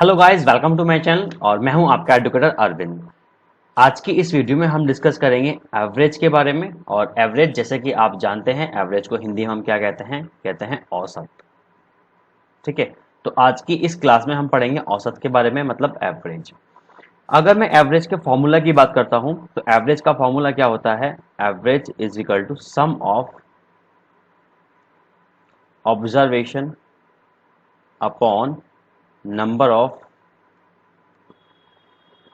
Hello guys, welcome to my channel और मैं हूं आपका एडुकेटर अरविंद। आज की इस वीडियो में हम डिस्कस करेंगे एवरेज के बारे में। और एवरेज जैसे कि आप जानते हैं, एवरेज को हिंदी में हम क्या कहते हैं औसत। ठीक है, तो आज की इस क्लास में हम पढ़ेंगे औसत के बारे में, मतलब एवरेज। अगर मैं एवरेज के फॉर्मूला की बात करता हूं तो एवरेज का फॉर्मूला क्या होता है? Average is equal to sum of observation upon number of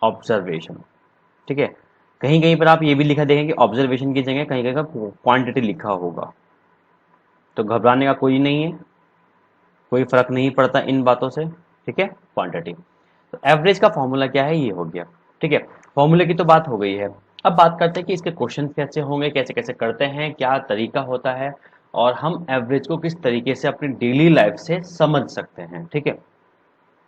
observation. ठीक है, कहीं कहीं पर आप ये भी लिखा देखेंगे ऑब्जर्वेशन की जगह कहीं कहीं का क्वांटिटी लिखा होगा, तो घबराने का कोई नहीं है, कोई फर्क नहीं पड़ता इन बातों से। ठीक है, क्वांटिटी। तो एवरेज का फॉर्मूला क्या है, ये हो गया। ठीक है, फॉर्मूले की तो बात हो गई है। अब बात करते हैं कि इसके क्वेश्चन कैसे होंगे, कैसे कैसे करते हैं, क्या तरीका होता है और हम एवरेज को किस तरीके से अपनी डेली लाइफ से समझ सकते हैं। ठीक है,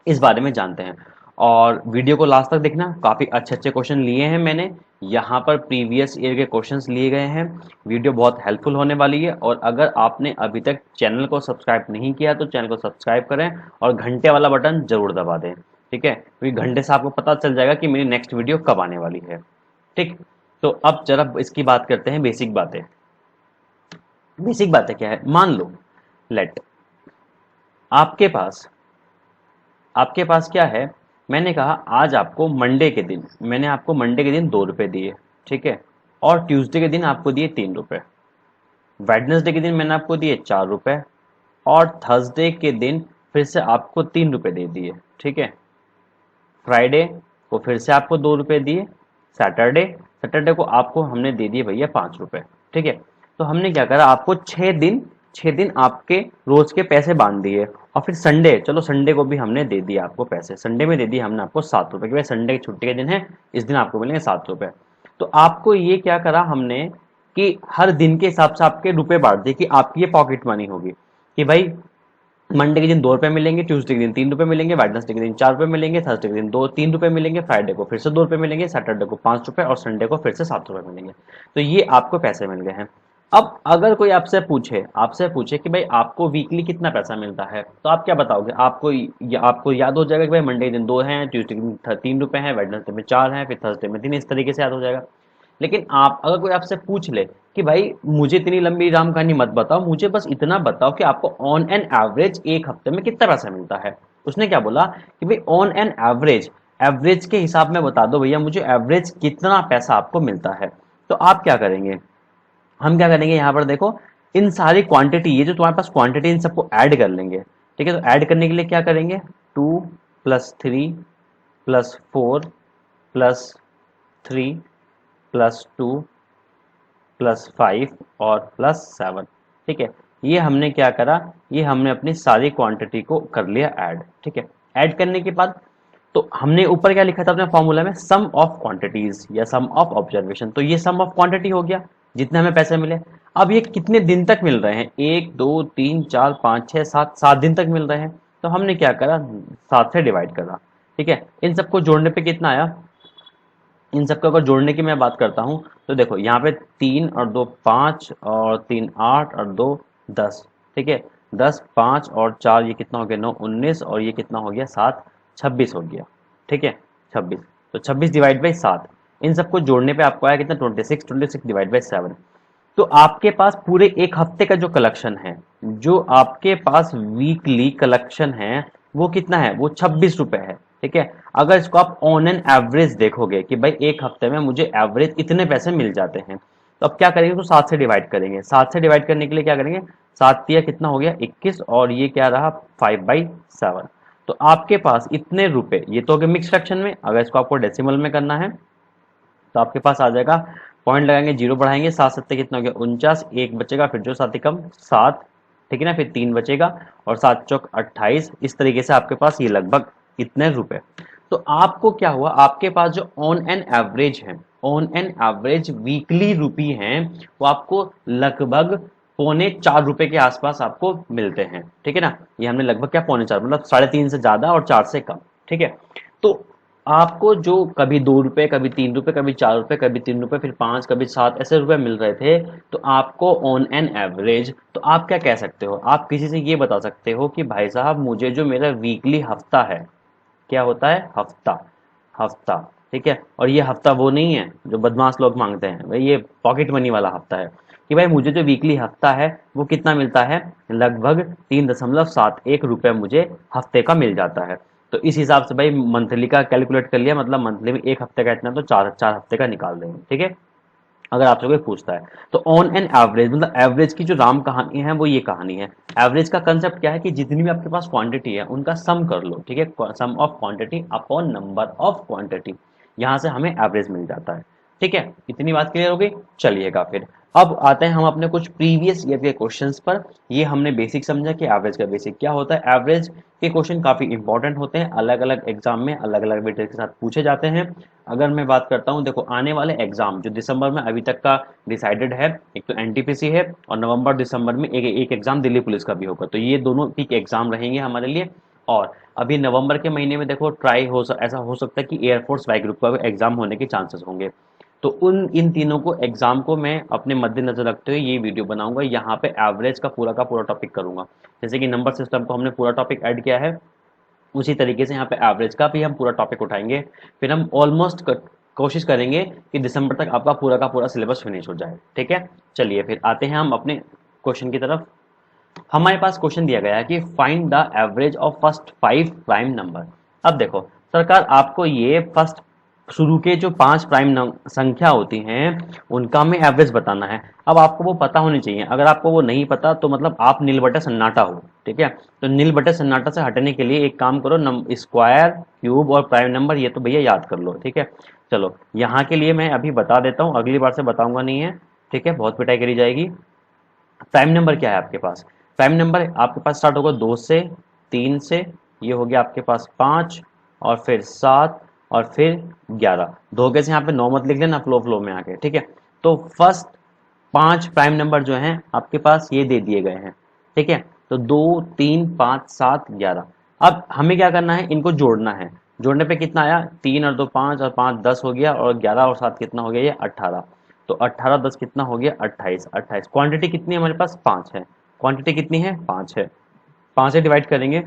इस बारे में जानते हैं। और वीडियो को लास्ट तक देखना, काफ़ी अच्छे अच्छे क्वेश्चन लिए हैं मैंने यहाँ पर, प्रीवियस ईयर के क्वेश्चंस लिए गए हैं। वीडियो बहुत हेल्पफुल होने वाली है। और अगर आपने अभी तक चैनल को सब्सक्राइब नहीं किया तो चैनल को सब्सक्राइब करें और घंटे वाला बटन जरूर दबा दें। ठीक है, क्योंकि घंटे से आपको पता चल जाएगा कि मेरी नेक्स्ट वीडियो कब आने वाली है। ठीक, तो अब जरा इसकी बात करते हैं, बेसिक बातें। बेसिक बातें क्या है, मान लो लेट आपके पास आपके पास क्या है। मैंने कहा आज आपको मंडे के दिन, मैंने आपको मंडे के दिन 2 रुपए दिए। ठीक है, और ट्यूसडे के दिन आपको दिए 3 रुपए। वेडनेसडे के दिन मैंने आपको दिए 4 रुपए। और थर्सडे के दिन फिर से आपको 3 रुपए दे दिए। ठीक है, फ्राइडे को फिर से आपको 2 रुपए दिए। सैटरडे सैटरडे को आपको हमने दे दिए भैया 5 रुपए। ठीक है, तो हमने क्या करा, आपको 6 दिन आपके रोज के पैसे बांध दिए। और फिर संडे, चलो संडे को भी हमने दे दिया आपको पैसे। संडे में दे दिए हमने आपको 7 रुपए, कि भाई संडे की छुट्टी के दिन है, इस दिन आपको मिलेंगे 7 रुपए। तो आपको ये क्या करा हमने कि हर दिन के हिसाब से आपके रुपए बांट दिए कि आपकी ये पॉकेट मनी होगी कि भाई मंडे के दिन 2 रुपए मिलेंगे, ट्यूसडे के दिन 3 रुपए मिलेंगे, वेडनेसडे के दिन 4 रुपए मिलेंगे, थर्सडे के दिन 2-3 रुपए मिलेंगे, फ्राइडे को फिर से 2 रुपए मिलेंगे, सैटरडे को 5 रुपए और संडे को फिर से 7 रुपए मिलेंगे। तो ये आपको पैसे मिल गए हैं। अब अगर कोई आपसे पूछे कि भाई आपको वीकली कितना पैसा मिलता है, तो आप क्या बताओगे? आपको याद हो जाएगा कि भाई मंडे के दिन 2 हैं, ट्यूसडे के दिन 3 रुपए हैं, वेडनेसडे में 4 हैं, फिर थर्सडे में 3, इस तरीके से याद हो जाएगा। लेकिन आप अगर कोई आपसे पूछ ले कि भाई मुझे इतनी लंबी राम कहानी मत बताओ, मुझे बस इतना बताओ कि आपको ऑन एन एवरेज एक हफ्ते में कितना पैसा मिलता है, उसने क्या बोला कि भाई ऑन एन एवरेज, एवरेज के हिसाब में बता दो भैया मुझे एवरेज कितना पैसा आपको मिलता है। तो आप क्या करेंगे, हम क्या करेंगे, यहाँ पर देखो इन सारी क्वांटिटी, ये जो तुम्हारे पास क्वांटिटी, इन सबको ऐड कर लेंगे। ठीक है, तो ऐड करने के लिए क्या करेंगे, 2+3+4+2+5 और +7। ठीक है, ये हमने क्या करा, ये हमने अपनी सारी क्वांटिटी को कर लिया ऐड। ठीक है, ऐड करने के बाद तो हमने ऊपर क्या लिखा था अपने फॉर्मूला में, सम ऑफ क्वांटिटीज या सम ऑफ ऑब्जर्वेशन। तो ये सम ऑफ क्वांटिटी हो गया, जितने हमें पैसे मिले। अब ये कितने दिन तक मिल रहे हैं, 1 2 3 4 5 6 7 7 दिन तक मिल रहे हैं। तो हमने क्या करा, 7 से डिवाइड करा। ठीक है, इन सबको जोड़ने पे कितना आया, इन सबको अगर जोड़ने की मैं बात करता हूँ तो देखो यहाँ पे 3 और 2 5 और 3 8 और 2 10। ठीक है, 10 5 और 4 ये कितना हो गया, 9 19 और ये कितना हो गया 7 26 हो गया। ठीक है, 26, तो 26 डिवाइड बाई 7, इन सबको जोड़ने पे आपको आया कितना, 26 डिवाइड बाई 7। तो आपके पास पूरे एक हफ्ते का जो कलेक्शन है, जो आपके पास वीकली कलेक्शन है, वो कितना है, वो 26 रुपए है। ठीक है, अगर इसको आप ऑन एन एवरेज देखोगे कि भाई एक हफ्ते में मुझे एवरेज इतने पैसे मिल जाते हैं, तो अब क्या करेंगे, तो 7 से डिवाइड करेंगे। 7 से डिवाइड करने के लिए क्या करेंगे, 7 कितना हो गया 21 और ये क्या रहा 5/7। तो आपके पास इतने रुपए, ये तो हो गए मिक्स फ्रैक्शन में। अगर इसको आपको डेसिमल में करना है तो आपके पास आ जाएगा, पॉइंट लगाएंगे, जीरो बढ़ाएंगे, 7 7 कितना हो गया 49, एक बचेगा, फिर जो 7 कम 7। ठीक है ना, फिर 3 बचेगा और 7 चौक 28। इस तरीके से आपके पास ये लगभग इतने रुपए। तो आपको क्या हुआ, आपके पास जो ऑन एन एवरेज है, ऑन एन एवरेज वीकली रुपी हैं, वो आपको लगभग पौने 4 रुपए के आसपास आपको मिलते हैं। ठीक है ना, ये हमने लगभग क्या पौने 4, मतलब 3.5 से ज्यादा और 4 से कम। ठीक है, तो आपको जो कभी 2 रुपए, कभी 3 रुपए, कभी 4 रुपए, कभी 3 रुपए, फिर 5, कभी 7 ऐसे रुपए मिल रहे थे, तो आपको ऑन एन एवरेज, तो आप क्या कह सकते हो, आप किसी से ये बता सकते हो कि भाई साहब मुझे जो मेरा वीकली हफ्ता है, क्या होता है? हफ्ता। हफ्ता, ठीक है। और ये हफ्ता वो नहीं है जो बदमाश लोग मांगते हैं भाई, ये पॉकेट मनी वाला हफ्ता है कि भाई मुझे जो वीकली हफ्ता है वो कितना मिलता है? लगभग 3.71 रुपये मुझे हफ्ते का मिल जाता है। तो इस हिसाब से भाई मंथली का कैलकुलेट कर लिया, मतलब मंथली में एक हफ्ते का इतना, तो चार चार हफ्ते का निकाल देंगे, ठीक है। अगर आपसे कोई पूछता है तो ऑन एन एवरेज, मतलब एवरेज की जो राम कहानी है वो ये कहानी है। एवरेज का कंसेप्ट क्या है कि जितनी भी आपके पास क्वांटिटी है उनका सम कर लो, ठीक है। Sum of quantity upon number of quantity, यहां से हमें एवरेज मिल जाता है, ठीक है। इतनी बात क्लियर हो गई। चलिएगा फिर अब आते हैं हम अपने कुछ प्रीवियस ईयर के क्वेश्चंस पर। ये हमने बेसिक समझा कि एवरेज का बेसिक क्या होता है। एवरेज के क्वेश्चन काफी इंपॉर्टेंट होते हैं, अलग अलग एग्जाम में अलग अलग वेटेज के साथ पूछे जाते हैं। अगर मैं बात करता हूं, देखो आने वाले एग्जाम जो दिसंबर में अभी तक का डिसाइडेड है, एक तो एनटीपीसी है और नवंबर दिसंबर में एक एग्जाम दिल्ली पुलिस का भी होगा, तो ये दोनों पीक एग्जाम रहेंगे हमारे लिए। और अभी नवंबर के महीने में देखो ट्राई ऐसा हो सकता है कि एयरफोर्स वाई ग्रुप का एग्जाम होने के चांसेस होंगे। तो उन इन तीनों को एग्जाम को मैं अपने मद्देनजर रखते हुए ये वीडियो बनाऊंगा। यहाँ पे एवरेज का पूरा टॉपिक करूंगा। जैसे कि नंबर सिस्टम को हमने पूरा टॉपिक ऐड किया है, उसी तरीके से यहाँ पे एवरेज का भी हम पूरा टॉपिक उठाएंगे। फिर हम ऑलमोस्ट कोशिश करेंगे कि दिसंबर तक आपका पूरा का पूरा सिलेबस फिनिश हो जाए, ठीक है। चलिए फिर आते हैं हम अपने क्वेश्चन की तरफ। हमारे पास क्वेश्चन दिया गया है कि find the average of first 5 prime number. अब देखो सरकार, आपको ये फर्स्ट शुरू के जो 5 प्राइम संख्या होती हैं उनका हमें एवरेज बताना है। अब आपको वो पता होनी चाहिए, अगर आपको वो नहीं पता तो मतलब आप नील बटे सन्नाटा हो, ठीक है। तो नील बटे सन्नाटा से हटने के लिए एक काम करो, स्क्वायर, क्यूब और प्राइम नंबर ये तो भैया याद कर लो, ठीक है। चलो यहाँ के लिए मैं अभी बता देता हूँ, अगली बार से बताऊंगा नहीं है, ठीक है, बहुत पिटाई करी जाएगी। प्राइम नंबर क्या है आपके पास? प्राइम नंबर आपके पास स्टार्ट होगा 2 से, 3 से, ये हो गया आपके पास 5 और फिर 7 और फिर 11। धोखे से यहाँ पे 9 मत लिख लेना फ्लो फ्लो में आके, ठीक है। तो फर्स्ट 5 प्राइम नंबर जो हैं आपके पास ये दे दिए गए हैं, ठीक है। तो 2, 3, 5, 7, 11। अब हमें क्या करना है, इनको जोड़ना है। जोड़ने पे कितना आया? 3 और 2 5 और 5 10 हो गया, और 11 और 7 कितना हो गया? ये 18। तो 18 10 कितना हो गया? 28। 28 क्वांटिटी कितनी है हमारे पास? 5 है। क्वांटिटी कितनी है? 5 है। 5 से डिवाइड करेंगे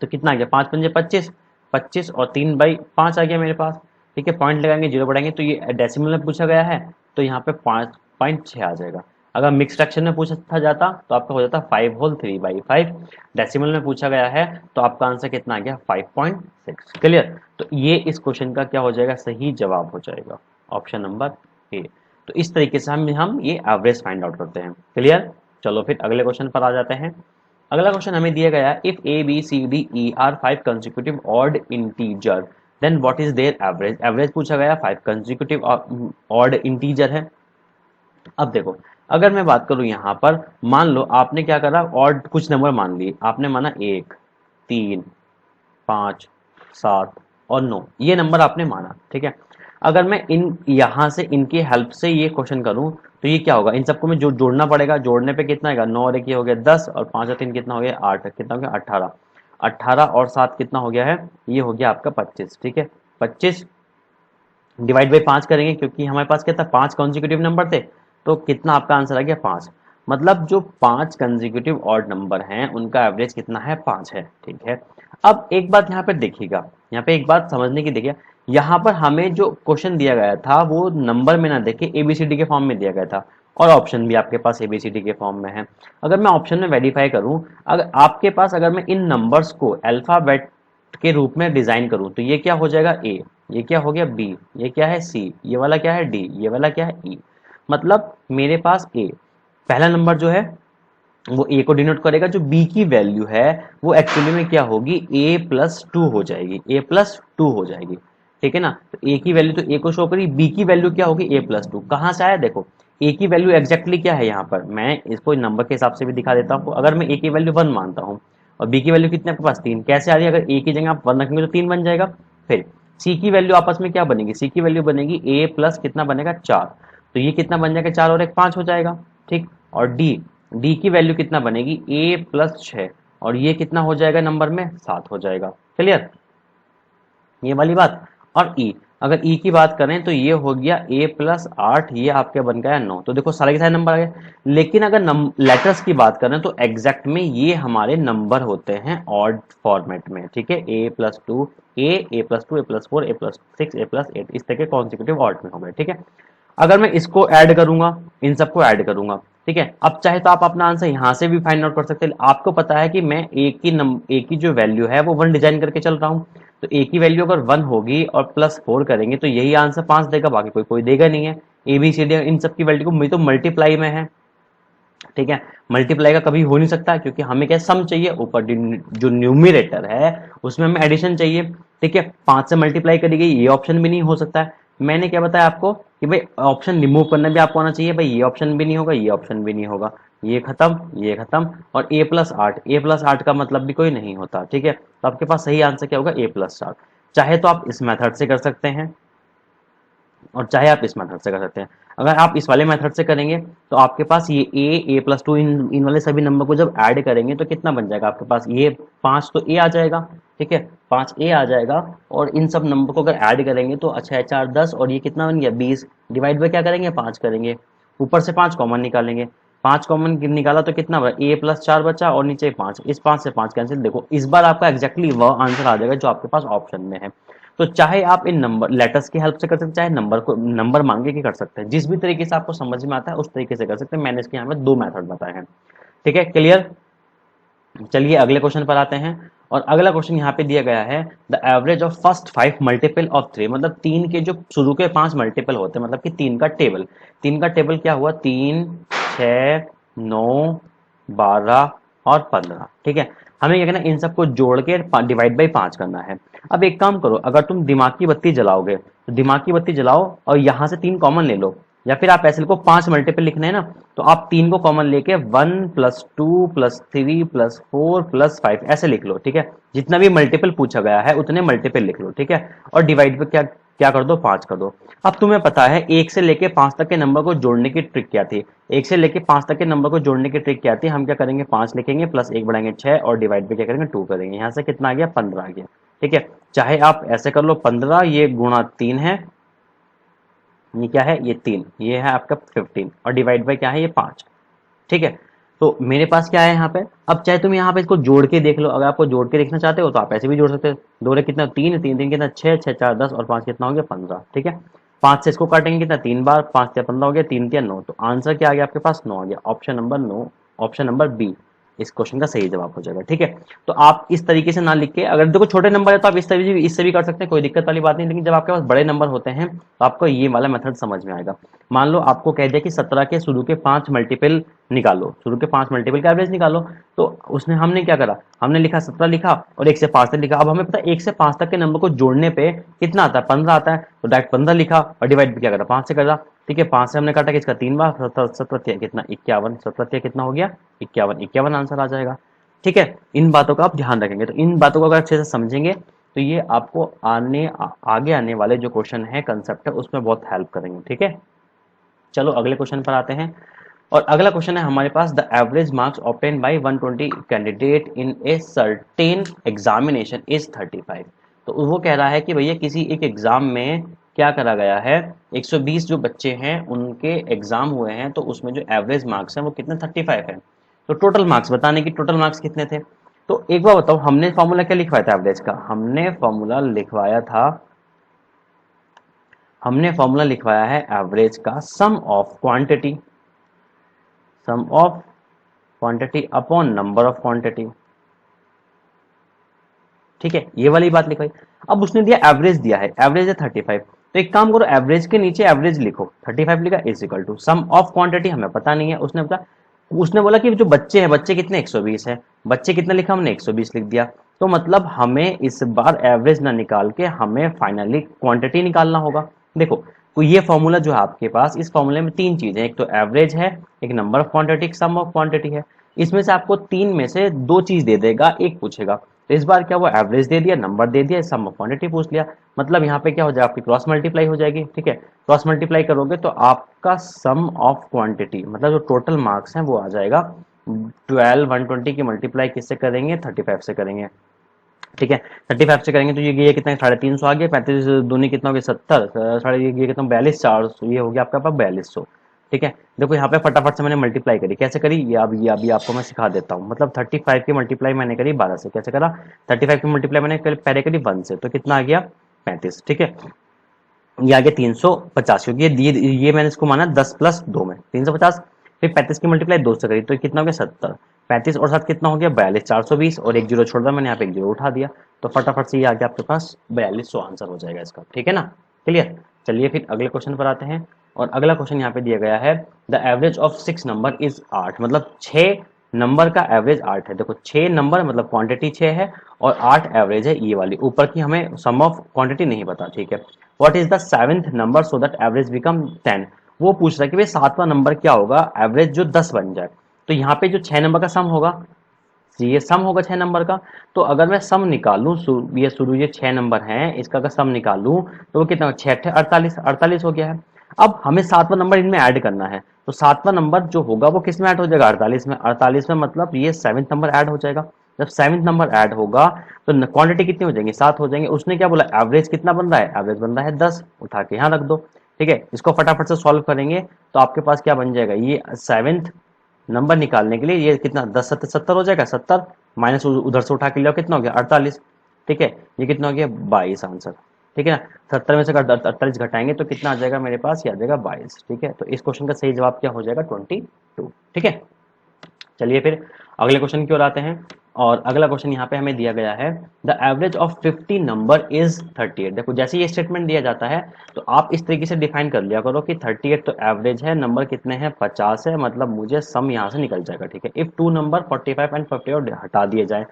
तो कितना आ गया? 5 पंजे 25, 25 और 3/5 आ गया मेरे पास, ठीक है। पॉइंट लगाएंगे, जीरो बढ़ाएंगे, तो ये डेसिमल में पूछा गया है तो यहाँ पे 5.6 आ जाएगा। अगर मिक्स फ्रैक्शन में पूछा जाता तो आपका हो जाता 5 होल 3/5। डेसिमल में पूछा गया है तो आपका आंसर कितना आ गया? 5.6। क्लियर? तो ये इस क्वेश्चन का क्या हो जाएगा? सही जवाब हो जाएगा ऑप्शन नंबर ए। तो इस तरीके से हम ये एवरेज फाइंड आउट करते हैं। क्लियर? चलो फिर अगले क्वेश्चन पर आ जाते हैं। अगला क्वेश्चन हमें दिया गया है, if A B C D E are 5 consecutive odd integer then what is their average. Average पूछा गया, 5 कंसेक्यूटिव ऑड इंटीजर है। अब देखो, अगर मैं बात करूं यहाँ पर, मान लो आपने क्या करा, ऑड कुछ नंबर मान लिए आपने, माना 1, 3, 5, 7 और 9, ये नंबर आपने माना, ठीक है। अगर मैं इन यहाँ से इनकी हेल्प से ये क्वेश्चन करूं तो ये क्या होगा? इन सबको मैं जोड़ना पड़ेगा। जोड़ने पे कितना आएगा? 9 और 1 ये हो गया 10 और 5 और 3 कितना हो गया? 8। कितना हो गया? 18। 18 और 7 कितना हो गया है? ये हो गया आपका 25, ठीक है। 25 डिवाइड बाई 5 करेंगे क्योंकि हमारे पास क्या था? 5 कॉन्जिक्यूटिव नंबर थे, तो कितना आपका आंसर आ गया? 5। मतलब जो 5 कंसेक्यूटिव ऑड नंबर हैं उनका एवरेज कितना है? 5 है, ठीक है। अब एक बात यहाँ पे देखिएगा, यहाँ पे एक बात समझने की देखिए, यहाँ पर हमें जो क्वेश्चन दिया गया था वो नंबर में ना देखे एबीसीडी के फॉर्म में दिया गया था, और ऑप्शन भी आपके पास एबीसीडी के फॉर्म में है। अगर मैं ऑप्शन में वेरीफाई करूं, अगर आपके पास, अगर मैं इन नंबर्स को अल्फाबेट के रूप में डिजाइन करूं तो ये क्या हो जाएगा? ए, ये क्या हो गया? बी, ये क्या है? सी, ये वाला क्या है? डी, ये वाला क्या है? ई। मतलब मेरे पास ए, पहला नंबर जो है वो ए को डिनोट करेगा, जो बी की वैल्यू है वो एक्चुअली में क्या होगी? a+2 हो जाएगी, a+2 हो जाएगी, ठीक है ना। तो ए की वैल्यू तो ए को शो करी, बी की वैल्यू क्या होगी? a+2। कहाँ से आया? देखो ए की वैल्यू एग्जैक्टली क्या है, यहाँ पर मैं इसको नंबर के हिसाब से भी दिखा देता हूँ। अगर मैं ए की वैल्यू 1 मानता हूँ और बी की वैल्यू कितने आपके पास? 3, कैसे आ रही है? अगर ए की जगह आप 1 रखेंगे तो 3 बन जाएगा। फिर सी की वैल्यू आपस में क्या बनेगी? सी की वैल्यू बनेगी a प्लस कितना बनेगा? 4। तो ये कितना बन जाएगा? 4 और 1 5 हो जाएगा, ठीक। और डी, डी की वैल्यू कितना बनेगी? a+6, और ये कितना हो जाएगा नंबर में? 7 हो जाएगा। क्लियर? ये वाली बात। और ई, अगर ई की बात करें तो ये हो गया a+8, ये आपके बन गया 9। तो देखो सारे के सारे नंबर आ गए। लेकिन अगर लेटर्स की बात करें तो एग्जैक्ट में ये हमारे नंबर होते हैं ऑड फॉर्मेट में, ठीक है। a+2 a+2 a+4 a+6 a+8 इस तरह के कॉन्सिक्यूटिव ऑड में हो गए, ठीक है। अगर मैं इसको ऐड करूंगा, इन सबको ऐड करूंगा, ठीक है। अब चाहे तो आप अपना आंसर यहाँ से भी फाइंड आउट कर सकते हैं। आपको पता है कि मैं ए की जो वैल्यू है वो 1 डिजाइन करके चल रहा हूँ, तो ए की वैल्यू अगर 1 होगी और +4 करेंगे तो यही आंसर 5 देगा, बाकी कोई देगा नहीं है। ए बी सी डी इन सब की वैल्यू को तो मल्टीप्लाई में है, ठीक है। मल्टीप्लाई का कभी हो नहीं सकता क्योंकि हमें क्या सम चाहिए, ऊपर जो न्यूमिरेटर है उसमें हमें एडिशन चाहिए, ठीक है। 5 से मल्टीप्लाई करेगी, ये ऑप्शन भी नहीं हो सकता है। मैंने क्या बताया आपको कि भाई ऑप्शन रिमूव करना भी आपको आना चाहिए, भाई ये ऑप्शन भी नहीं होगा, ये ऑप्शन भी नहीं होगा, ये खत्म और a+8 का मतलब भी कोई नहीं होता, ठीक है। तो आपके पास सही आंसर क्या होगा, a+4। चाहे तो आप इस मेथड से कर सकते हैं और चाहे आप इस मेथड से कर सकते हैं। अगर आप इस वाले मेथड से करेंगे तो आपके पास ये a+2 इन वाले सभी नंबर को जब ऐड करेंगे तो कितना बन जाएगा आपके पास, ये 5 तो a आ जाएगा, ठीक है, 5a आ जाएगा। और इन सब नंबर को अगर ऐड करेंगे तो अच्छा है 4 10 और ये कितना बन गया 20, डिवाइड बाय क्या करेंगे 5 करेंगे, ऊपर से 5 कॉमन निकालेंगे, 5 कॉमन निकाला तो कितना बचा, a+4 बचा और नीचे 5, इस 5 से 5 कैंसिल। देखो इस बार आपका एग्जैक्टली वह आंसर आ जाएगा जो आपके पास ऑप्शन में है। तो चाहे आप इन नंबर लेटर्स की हेल्प से कर सकते हैं, चाहे नंबर मांगे के कर सकते हैं, जिस भी तरीके से आपको समझ में आता है उस तरीके से कर सकते हैं। मैंने इसके यहाँ पे 2 मेथड बताए हैं, ठीक है, क्लियर। चलिए अगले क्वेश्चन पर आते हैं। और अगला क्वेश्चन यहाँ पे दिया गया है, the average of first 5 multiple of 3, मतलब 3 के जो शुरू के 5 मल्टीपल होते हैं, मतलब कि 3 का टेबल क्या हुआ, 3 6 9 12 और 15, ठीक है। हमें क्या करना है, इन सबको जोड़ के डिवाइड बाई 5 करना है। अब एक काम करो, अगर तुम दिमाग की बत्ती जलाओगे तो दिमाग की बत्ती जलाओ और यहाँ से 3 कॉमन ले लो, या फिर आप ऐसे लिखो 5 मल्टीपल लिखना है ना, तो आप 3 को कॉमन लेके 1 +2 +3 +4 +5 ऐसे लिख लो, ठीक है। जितना भी मल्टीपल पूछा गया है उतने मल्टीपल लिख लो, ठीक है। और डिवाइड पे क्या क्या कर दो, 5 कर दो। अब तुम्हें पता है 1 से लेके 5 तक के नंबर को जोड़ने की ट्रिक क्या थी, 1 से लेके 5 तक के नंबर को जोड़ने की ट्रिक क्या थी, हम क्या करेंगे 5 लिखेंगे प्लस 1 बढ़ाएंगे 6 और डिवाइड पे क्या करेंगे 2 करेंगे, यहाँ से कितना आ गया 15 आ गया, ठीक है। चाहे आप ऐसे कर लो 15 ये गुणा 3 है, ये क्या है ये 3, ये है आपका 15 और डिवाइड बाय क्या है ये 5, ठीक है। तो मेरे पास क्या है यहाँ पे, अब चाहे तुम यहाँ पे इसको जोड़ के देख लो, अगर आपको जोड़ के देखना चाहते हो तो आप ऐसे भी जोड़ सकते हो। दो रे कितना 3 3 3 कितना 6 6 4 10 और 5 कितना हो गया 15, ठीक है। 5 से इसको काटेंगे कितना 3 बार, 5 से 15 हो गया, 3 3 9, तो आंसर क्या आ गया आपके पास 9 आ गया। Option number 9, option number B इस क्वेश्चन का सही जवाब हो जाएगा, ठीक है। तो आप इस तरीके से ना लिख के, अगर देखो छोटे नंबर है तो आप इससे भी कर सकते हैं, कोई दिक्कत वाली बात नहीं। लेकिन जब आपके पास बड़े नंबर होते हैं तो आपको ये वाला मेथड समझ में आएगा। मान लो आपको कह दिया कि 17 के शुरू के 5 मल्टीपल निकालो, शुरू के 5 मल्टीपल का एवरेज निकालो, तो उसने हमने क्या करा, हमने लिखा 17 लिखा और 1 से 5 तक लिखा। अब हमें पता है 1 से 5 तक के नंबर को जोड़ने पे कितना आता है 15 आता है, तो डायरेक्ट 15 लिखा और डिवाइड भी क्या करा 5 से करा, ठीक है। 5 से हमने काटा किसका 3 बार, 17 कितना 51, 17 कितना हो गया 51 आंसर आ जाएगा, ठीक है। इन बातों का आप ध्यान रखेंगे, तो इन बातों को अगर अच्छे से समझेंगे तो ये आपको आगे आने वाले जो क्वेश्चन है कंसेप्ट है उसमें बहुत हेल्प करेंगे, ठीक है। चलो अगले क्वेश्चन पर आते हैं। और अगला क्वेश्चन है हमारे पास, the average marks obtain by 120 candidate in a certain examination is 35। तो वो कह रहा है कि भैया किसी एक एग्जाम में क्या करा गया है, 120 जो बच्चे हैं उनके एग्जाम हुए हैं, तो उसमें जो एवरेज मार्क्स हैं वो कितने 35 है। तो टोटल मार्क्स बताने की, टोटल मार्क्स कितने थे। तो एक बार बताओ, हमने फॉर्मूला क्या लिखवाया था एवरेज का, हमने फॉर्मूला लिखवाया है एवरेज का sum of quantity upon number of quantity, ठीक है, ये वाली बात लिखवाई। अब उसने दिया एवरेज, दिया है एवरेज है 35, तो एक काम करो एवरेज के नीचे एवरेज लिखो, 35 लिखा is equal to sum of quantity, हमें पता नहीं है, उसने बोला कि जो बच्चे हैं, बच्चे कितने 120 है, बच्चे कितना लिखा हमने 120 लिख दिया। तो मतलब हमें इस बार एवरेज ना निकाल के हमें फाइनली क्वांटिटी निकालना होगा। देखो तो ये फॉर्मूला जो है आपके पास, इस फॉर्मूले में 3 चीजें, एक तो एवरेज है, एक नंबर ऑफ क्वांटिटी, एक सम ऑफ क्वांटिटी है। इसमें से आपको 3 में से 2 चीज दे देगा, एक पूछेगा। तो इस बार क्या हुआ, एवरेज दे दिया, नंबर दे दिया, सम ऑफ क्वांटिटी पूछ लिया। मतलब यहाँ पे क्या हो जाएगा, आपकी क्रॉस मल्टीप्लाई हो जाएगी, ठीक है। क्रॉस मल्टीप्लाई करोगे तो आपका सम ऑफ क्वांटिटी मतलब जो टोटल मार्क्स हैं वो आ जाएगा 12 120 की मल्टीप्लाई किससे करेंगे 35 से करेंगे, ठीक है। 35 से करेंगे तो ये कितना है, 350 आ गया, 35 दूनी कितना हो गया 70, साढ़े ये कितना 42, 400, ये हो गया आपका पास 4200। ठीक है, देखो यहाँ पे फटाफट से मैंने मल्टीप्लाई करी, कैसे करी ये अभी आपको मैं सिखा देता हूँ। मतलब 35 की मल्टीप्लाई मैंने करी 12 से, कैसे करा, 35 की मल्टीप्लाई मैंने पहले करी 1 से, तो कितना आ गया 35। ठीक है, ये आ गया 350, क्योंकि ये मैंने इसको माना 10 प्लस 2 में 350। फिर 35 की मल्टीप्लाई 2 से करी तो कितना हो गया 70, 35 और 7 कितना हो गया 42, 420, और एक जीरो छोड़ दिया मैंने, यहाँ पे एक जीरो उठा दिया, तो फटाफट से ये आ गया आपके पास 4200 आंसर हो जाएगा इसका। ठीक है ना, क्लियर। चलिए फिर अगले क्वेश्चन पर आते हैं, और अगला क्वेश्चन यहाँ पे दिया गया है, the average of 6 number is 8, मतलब 6 नंबर का एवरेज 8 है। देखो 6 नंबर मतलब क्वांटिटी 6 है, और 8 एवरेज है, ये वाली ऊपर की हमें सम ऑफ क्वांटिटी नहीं पता। ठीक है, what is the 7th number so that average become 10, वो पूछ रहा है कि भाई 7वां नंबर क्या होगा एवरेज जो 10 बन जाए। तो यहाँ पे जो 6 नंबर का सम होगा, ये सम होगा 6 नंबर का, तो अगर मैं सम निकालूं, ये शुरू ये 6 नंबर हैं, इसका अगर सम निकालूं तो वो कितना 6 48, 48 हो गया है। अब हमें 7वां नंबर इनमें ऐड करना है, तो 7वां नंबर जो होगा वो किस में ऐड हो जाएगा 48 में, 48 में मतलब ये 7th नंबर ऐड हो जाएगा। जब 7th नंबर ऐड होगा तो क्वांटिटी कितनी हो जाएंगी 7 हो जाएंगे। उसने क्या बोला एवरेज कितना बन रहा है, एवरेज बन रहा है 10, उठा के यहाँ रख दो। ठीक है, इसको फटाफट से सॉल्व करेंगे तो आपके पास क्या बन जाएगा, ये 7th नंबर निकालने के लिए ये कितना 10 7 70 हो जाएगा, 70 माइनस उधर से उठा के लिया कितना हो गया 48। ठीक है, ये कितना हो गया 22 आंसर। ठीक है ना, 70 में से 48 घटाएंगे तो कितना आ जाएगा मेरे पास, ये आ जाएगा 22। ठीक है, तो इस क्वेश्चन का सही जवाब क्या हो जाएगा 22। ठीक है, चलिए फिर अगले क्वेश्चन की ओर आते हैं, और अगला क्वेश्चन यहाँ पे हमें दिया गया है, the average of 50 number is 38। देखो जैसे ये स्टेटमेंट दिया जाता है तो आप इस तरीके से डिफाइन कर लिया करो कि 38 तो एवरेज है, नंबर कितने हैं 50 है, मतलब मुझे सम यहाँ से निकल जाएगा। ठीक है, इफ टू नंबर 45 एंड 50 हटा दिए जाए,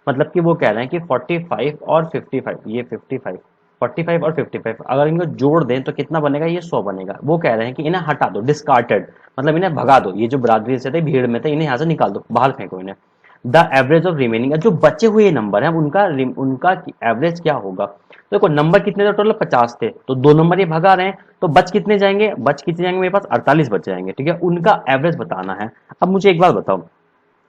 मतलब कि वो कह रहे हैं कि 45 और 55, ये 55, 45 और 55 अगर इनको जोड़ दें तो कितना बनेगा, ये 100 बनेगा। वो कह रहे हैं कि इन्हें हटा दो, डिस्कार्टेड, मतलब इन्हें भगा दो, ये जो बरादरी से थे भीड़ में थे इन्हें यहाँ से निकाल दो, बाहर फेंको इन्हें। द एवरेज ऑफ रिमेनिंग, जो बचे हुए नंबर हैं उनका उनका एवरेज क्या होगा। तो देखो नंबर कितने थे टोटल 50 थे, तो 2 नंबर ये भगा रहे हैं, तो बच कितने जाएंगे, मेरे पास 48 बच जाएंगे। ठीक है, उनका एवरेज बताना है। अब मुझे एक बात बताओ,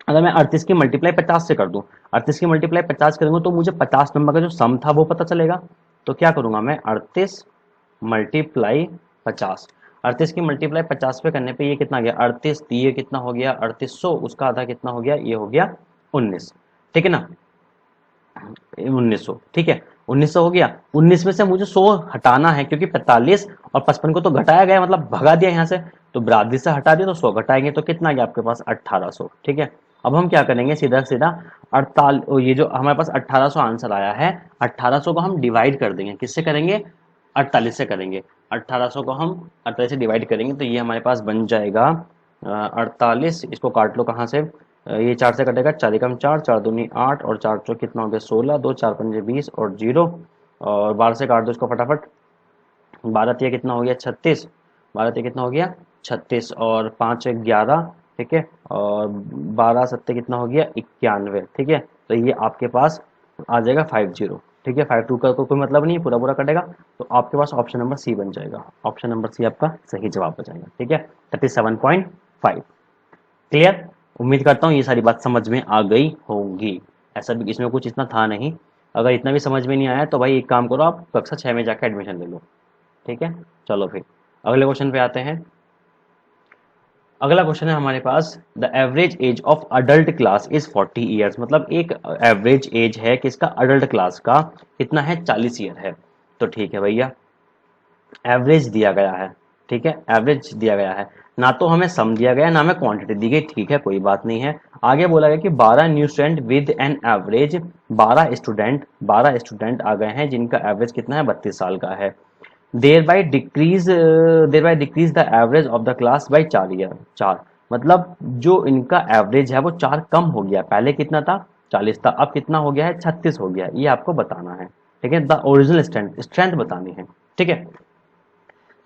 अगर मैं 38 की मल्टीप्लाई 50 से कर दूं, 38 की मल्टीप्लाई 50 करूंगा तो मुझे 50 नंबर का जो सम था वो पता चलेगा। तो क्या करूंगा मैं 38 मल्टीप्लाई 50, 38 की मल्टीप्लाई 50 पे करने पे ये कितना गया 38, ये कितना हो गया 3800, उसका आधा कितना हो गया, ये हो गया 19। ठीक है ना, 1900। ठीक है, 1900 हो गया, 19 में से मुझे 100 हटाना है, क्योंकि 45 और 55 को तो घटाया गया, मतलब भगा दिया यहाँ से, तो बरादरी से हटा दिया तो 100 घटाएंगे तो कितना गया आपके पास 1800। ठीक है, अब हम क्या करेंगे सीधा सीधा 48, ये जो हमारे पास 1800 आंसर आया है, 1800 को हम डिवाइड कर देंगे, किससे करेंगे 48 से करेंगे। 1800 को हम 48 से डिवाइड करेंगे तो ये हमारे पास बन जाएगा 48, इसको काट लो कहाँ से, ये 4 से कटेगा, 4 एकम 4, 4 दूनी 8, और 4 चौक कितना हो गया 16, 2 4 पंजे 20, और 0, और 12 से काट दो इसको फटाफट, 12 तिया कितना हो गया 36, 12 तिया कितना हो गया 36, और 5 11। ठीक है, और 12 सत्ते कितना हो गया 91। ठीक है, तो ये आपके पास आ जाएगा 50। ठीक है, 52 का कोई मतलब नहीं, पूरा पूरा कटेगा, तो आपके पास ऑप्शन नंबर सी बन जाएगा, ऑप्शन नंबर सी आपका सही जवाब हो जाएगा। ठीक है, 37.5। क्लियर, उम्मीद करता हूँ ये सारी बात समझ में आ गई होंगी, ऐसा भी इसमें कुछ इतना था नहीं। अगर इतना भी समझ में नहीं आया तो भाई एक काम करो, आप कक्षा 6 में जाकर एडमिशन ले लो। ठीक है, चलो फिर अगले क्वेश्चन पे आते हैं। अगला क्वेश्चन है हमारे पास, the average age of adult class is 40 years, मतलब एक एवरेज एज है किसका अडल्ट क्लास का कितना है 40 ईयर है। तो ठीक है भैया, एवरेज दिया गया है। ठीक है, एवरेज दिया गया है, ना तो हमें सम दिया गया ना हमें क्वांटिटी दी गई। ठीक है, कोई बात नहीं है। आगे बोला गया कि 12 new student with an average, 12 student आ गए हैं जिनका एवरेज कितना है 32 साल का है। Thereby decrease the average of the class by 4 year, 4 मतलब जो इनका एवरेज है वो 4 कम हो गया, पहले कितना था 40 था, अब कितना हो गया है 36 हो गया, ये आपको बताना है। ठीक है, द ओरिजिनल स्ट्रेंथ बतानी है। ठीक है,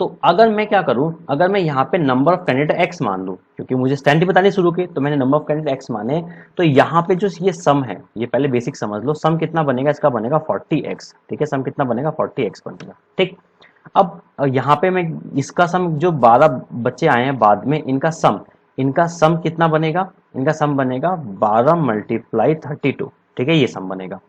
तो अगर मैं क्या करूं, अगर मैं यहाँ पे नंबर ऑफ कैंडिडेट एक्स मान लूं, क्योंकि मुझे स्टैंड बतानी शुरू की तो मैंने नंबर ऑफ कैंडिडेट एक्स माने, तो यहाँ पे जो ये सम है, ये पहले बेसिक समझ लो, सम कितना बनेगा इसका बनेगा 40x। ठीक है, सम कितना बनेगा 40x बनेगा। ठीक, अब यहाँ पे मैं इसका सम जो 12 बच्चे आए हैं बाद में, इनका सम कितना बनेगा, इनका सम बनेगा 12 मल्टीप्लाई 32। ठीक है, ये सम बनेगा।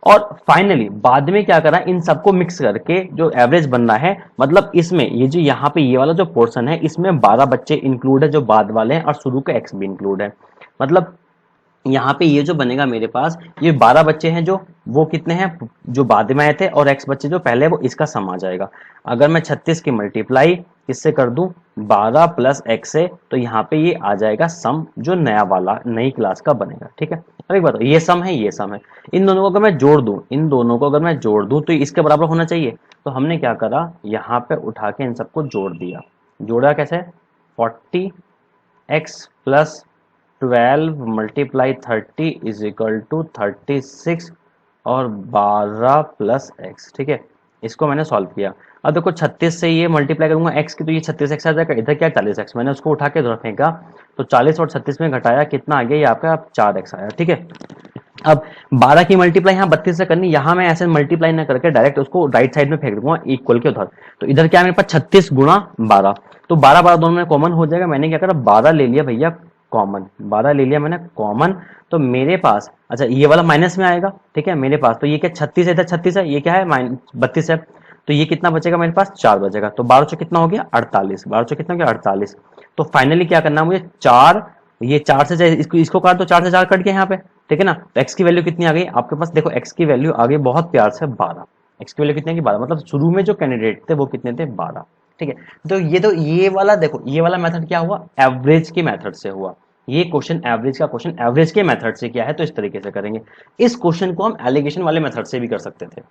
और फाइनली बाद में क्या करा, इन सबको मिक्स करके जो एवरेज बनना है, मतलब इसमें ये जो यहाँ पे ये वाला जो पोर्शन है इसमें 12 बच्चे इंक्लूड है जो बाद वाले हैं, और शुरू के एक्स भी इंक्लूड है। मतलब यहाँ पे ये जो बनेगा मेरे पास, ये 12 बच्चे हैं जो, वो कितने हैं जो बाद में आए थे, और एक्स बच्चे जो पहले, वो इसका सम आ जाएगा। अगर मैं 36 की मल्टीप्लाई किससे कर दूं, 12 प्लस एक्स से, तो यहाँ पे ये आ जाएगा सम जो नया वाला नई क्लास का बनेगा। ठीक है, अब एक बताओ, ये सम है ये सम है, इन दोनों को अगर मैं जोड़ दूं, इन दोनों को अगर मैं जोड़ दूं तो इसके बराबर होना चाहिए। तो हमने क्या करा, यहाँ पे उठा के इन सबको जोड़ दिया। जोड़ा कैसे, 40 x plus 12 multiply 30 is equal to 36 और 12 प्लस एक्स। ठीक है, इसको मैंने सॉल्व किया। अब देखो 36 से ये मल्टीप्लाई करूंगा एक्स की, तो ये 36 एक्स आ जाएगा, इधर क्या 40 एक्स, मैंने उसको उठा के इधर फेंका, तो 40 और 36 में घटाया, कितना आ गया ये आपका 4 एक्स आया। ठीक है, अब 12 की मल्टीप्लाई यहाँ 32 से करनी, यहाँ मैं ऐसे मल्टीप्लाई ना करके डायरेक्ट उसको राइट साइड में फेंक दूंगा इक्वल के उधर। तो इधर क्या है मेरे पास 36 गुणा 12, तो 12 12 दोनों में कॉमन हो जाएगा। मैंने क्या करा, 12 ले लिया भैया कॉमन, 12 ले लिया मैंने कॉमन। तो मेरे पास, अच्छा ये वाला माइनस में आएगा। ठीक है, मेरे पास तो ये क्या 36 है, इधर 36 है, ये क्या है 32 है, तो ये कितना बचेगा मेरे पास 4 बचेगा। तो 12 से कितना हो गया 48, 12 से कितना हो गया 48। तो फाइनली क्या करना है मुझे, 4, ये 4 से इसको काट दो, 4 से 4 कट गया यहाँ पे। ठीक है ना, तो एक्स की वैल्यू कितनी आ गई आपके पास, देखो एक्स की वैल्यू आ गई बहुत प्यार से 12। एक्स की वैल्यू कितनी की 12, मतलब शुरू में जो कैंडिडेट थे वो कितने थे 12। ठीक है, तो ये वाला देखो, ये वाला मेथड क्या हुआ, एवरेज के मेथड से हुआ। ये क्वेश्चन एवरेज का क्वेश्चन एवरेज के मेथड से किया है, तो इस तरीके से करेंगे। इस क्वेश्चन को हम एलिगेशन वाले मेथड से भी कर सकते थे,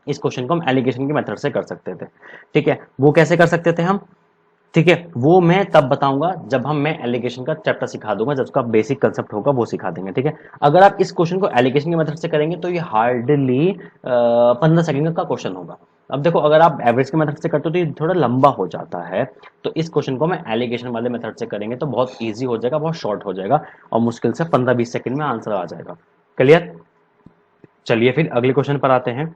इस क्वेश्चन को हम एलिगेशन के मेथड से कर सकते थे। ठीक है, वो कैसे कर सकते थे हम, ठीक है, वो मैं तब बताऊंगा जब मैं एलिगेशन का चैप्टर सिखा दूंगा, जब उसका बेसिक कंसेप्ट होगा वो सिखा देंगे। ठीक है, अगर आप इस क्वेश्चन को एलिगेशन के मेथड से करेंगे तो ये हार्डली 15 सेकंड का क्वेश्चन होगा। अब देखो अगर आप एवरेज के मेथड से करते हो तो ये थोड़ा लंबा हो जाता है, तो इस क्वेश्चन को मैं एलिगेशन वाले मेथड से करेंगे तो बहुत ईजी हो जाएगा, बहुत शॉर्ट हो जाएगा, और मुश्किल से 15-20 सेकंड में आंसर आ जाएगा। क्लियर, चलिए फिर अगले क्वेश्चन पर आते हैं।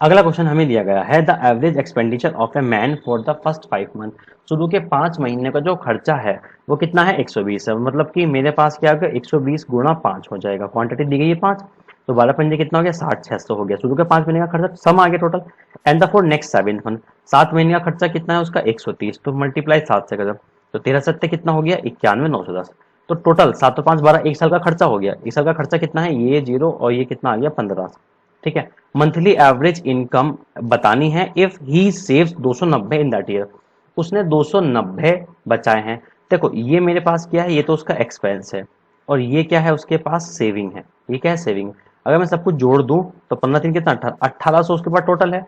अगला क्वेश्चन हमें दिया गया है, the average expenditure of a man for the first 5 month. शुरू के 5 महीने का जो खर्चा है वो कितना है 120 है, मतलब कि मेरे पास क्या होगा 120 गुणा 5 हो जाएगा, क्वांटिटी दी गई है 5, तो 12 पंजे कितना हो गया 60, 600 हो गया। शुरू के 5 महीने का खर्चा सम आ गया total. And the for next 7 month, 7 महीने का खर्चा कितना है उसका 130, तो मल्टीप्लाई 7 से कर, तो 13 सत्ते कितना हो गया 91,910, तो टोटल 7 और 5 12, एक साल का खर्चा हो गया। एक साल का खर्चा कितना है, ये 0 और ये कितना आ गया 15। ठीक है, मंथली एवरेज इनकम बतानी है if he saves 290 in that year, उसने 290 बचाए हैं। देखो ये मेरे पास क्या है, ये तो उसका एक्सपेंस है, और ये क्या है उसके पास सेविंग है। ये क्या है सेविंग, अगर मैं सब कुछ जोड़ दूं तो 15 दिन कितना 1800 उसके पास टोटल है,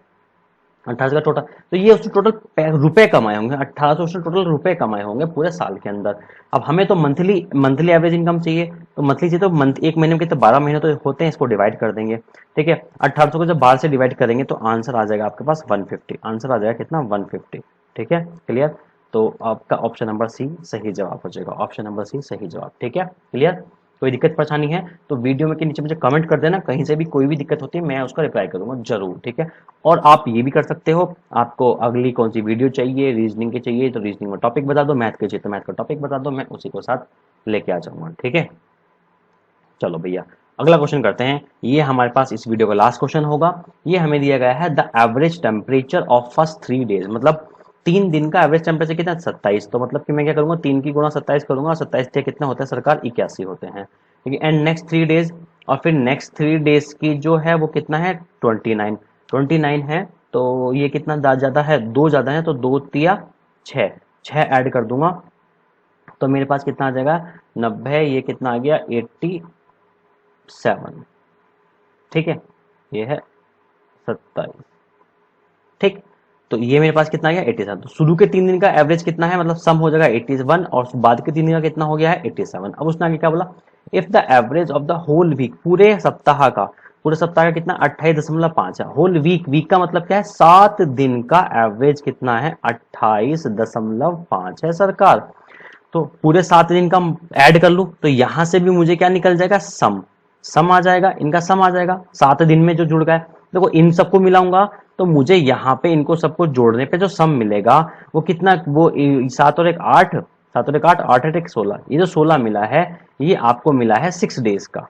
1800 का टोटल, तो ये उसने टोटल रुपए कमाए होंगे, 1800 उसने टोटल रुपए कमाए होंगे पूरे साल के अंदर। अब हमें तो मंथली मंथली एवरेज इनकम चाहिए, तो मंथली चाहिए तो मंथ, एक महीने में कितने 12 महीने तो होते हैं, इसको डिवाइड कर देंगे। ठीक है, 1800 को जब 12 से डिवाइड करेंगे तो आंसर आ जाएगा आपके पास 150, आंसर आ जाएगा कितना 150। ठीक है, क्लियर, तो आपका ऑप्शन नंबर सी सही जवाब हो जाएगा, ऑप्शन नंबर सी सही जवाब। ठीक है, क्लियर, कोई दिक्कत परेशानी है तो वीडियो में के नीचे मुझे कमेंट कर देना, कहीं से भी कोई भी दिक्कत होती है मैं उसका रिप्लाई करूंगा जरूर। ठीक है, और आप ये भी कर सकते हो, आपको अगली कौन सी वीडियो चाहिए, रीजनिंग की चाहिए तो रीजनिंग में टॉपिक बता दो, मैथ के चाहिए तो मैथ का टॉपिक बता दो, मैं उसी को साथ लेके आ जाऊंगा। ठीक है, चलो भैया अगला क्वेश्चन करते हैं। ये हमारे पास इस वीडियो का लास्ट क्वेश्चन होगा। ये हमें दिया गया है the average temperature of first 3 days, मतलब 3 दिन का एवरेज टेम्परेचर कितना 27, तो मतलब कि मैं क्या करूंगा 3 की गुणा 27 करूंगा, 27 के कितने होते हैं सरकार 81 होते हैं। ठीक है, एंड नेक्स्ट 3 डेज, और फिर नेक्स्ट 3 डेज की जो है वो कितना है 29, 29 है, तो ये कितना ज्यादा है 2 ज्यादा है, तो 2 तिया 6, 6 ऐड कर दूंगा तो मेरे पास कितना आ जाएगा 90, ये कितना आ गया 87। ठीक है, ये है 27। ठीक, तो ये मेरे पास कितना आ गया 87, तो शुरू के 3 दिन का एवरेज कितना है, मतलब सम हो जाएगा 81, और बाद के 3 दिन का कितना हो गया है 87। अब उसने आगे क्या बोला, if the average of the whole week, पूरे सप्ताह का, पूरे सप्ताह का कितना 28.5 है, होल वीक, वीक का मतलब क्या है 7 दिन का एवरेज कितना है 28.5 है सरकार। तो पूरे 7 दिन का ऐड कर लूं तो यहां से भी मुझे क्या निकल जाएगा सम, सम आ जाएगा, इनका सम आ जाएगा 7 दिन में जो जुड़ गया। देखो इन सबको मिलाऊंगा तो मुझे यहाँ पे इनको सबको जोड़ने पे जो सम मिलेगा वो कितना, वो 7 और 1 8, सातों ने काट 8 8 एक 16, ये जो 16 मिला है ये आपको मिला है 6 डेज का,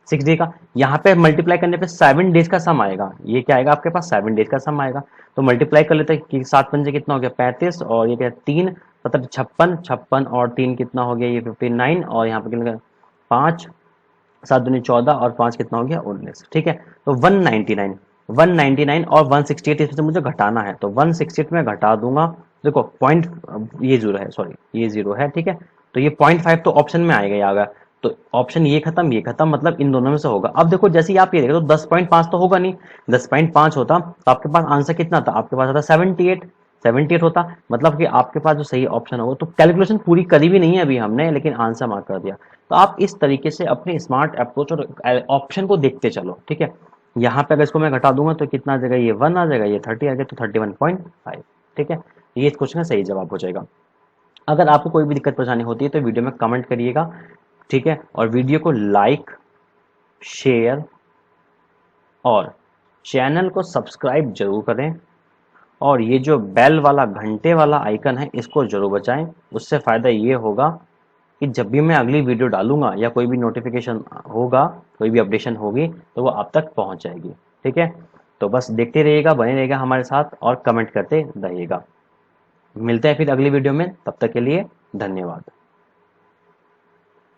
6 डे का। यहाँ पे मल्टीप्लाई करने पे 7 डेज का सम आएगा, ये क्या आएगा आपके पास 7 डेज का सम आएगा। तो मल्टीप्लाई कर लेते हैं कि 7 पंजे कितना हो गया 35 और ये क्या 3 मतलब 56, 56 और 3 कितना हो गया ये 59 और यहाँ पे कितना 5 7 दूनी 14 और 5 कितना हो गया 19, ठीक है। तो 199, 199 और 168 इसमें से मुझे घटाना है, तो 168 में घटा दूंगा, देखो पॉइंट ये जीरो है, सॉरी ये जीरो है, ठीक है। तो ये 0.5 तो ऑप्शन में आएगा, ये आ गया। तो ऑप्शन ये खत्म मतलब इन दोनों में से होगा। अब देखो जैसे ही आप ये देखो तो 10.5 तो होगा नहीं, 10.5 होता तो आपके पास आंसर कितना था, आपके पास आता 78, 78 होता, मतलब कि आपके पास जो सही ऑप्शन होगा। तो कैलकुलेशन पूरी करी भी नहीं है अभी हमने, लेकिन आंसर मार्क कर दिया। तो आप इस तरीके से अपने स्मार्ट अप्रोच और ऑप्शन को देखते चलो, ठीक है। यहाँ पे अगर इसको मैं घटा दूंगा तो कितना आ जाएगा, ये 1 आ जाएगा, ये 30 आ गया, तो 31.5, ठीक है। ये इस क्वेश्चन का सही जवाब हो जाएगा। अगर आपको कोई भी दिक्कत परेशानी होती है तो वीडियो में कमेंट करिएगा, ठीक है। और वीडियो को लाइक, शेयर और चैनल को सब्सक्राइब जरूर करें। और ये जो बेल वाला घंटे वाला आइकन है इसको जरूर बजाएं, उससे फ़ायदा ये होगा कि जब भी मैं अगली वीडियो डालूंगा या कोई भी नोटिफिकेशन होगा, कोई भी अपडेशन होगी तो वो आप तक पहुंच जाएगी, ठीक है। तो बस देखते रहिएगा, बने रहिएगा हमारे साथ और कमेंट करते रहिएगा। मिलते हैं फिर अगली वीडियो में, तब तक के लिए धन्यवाद।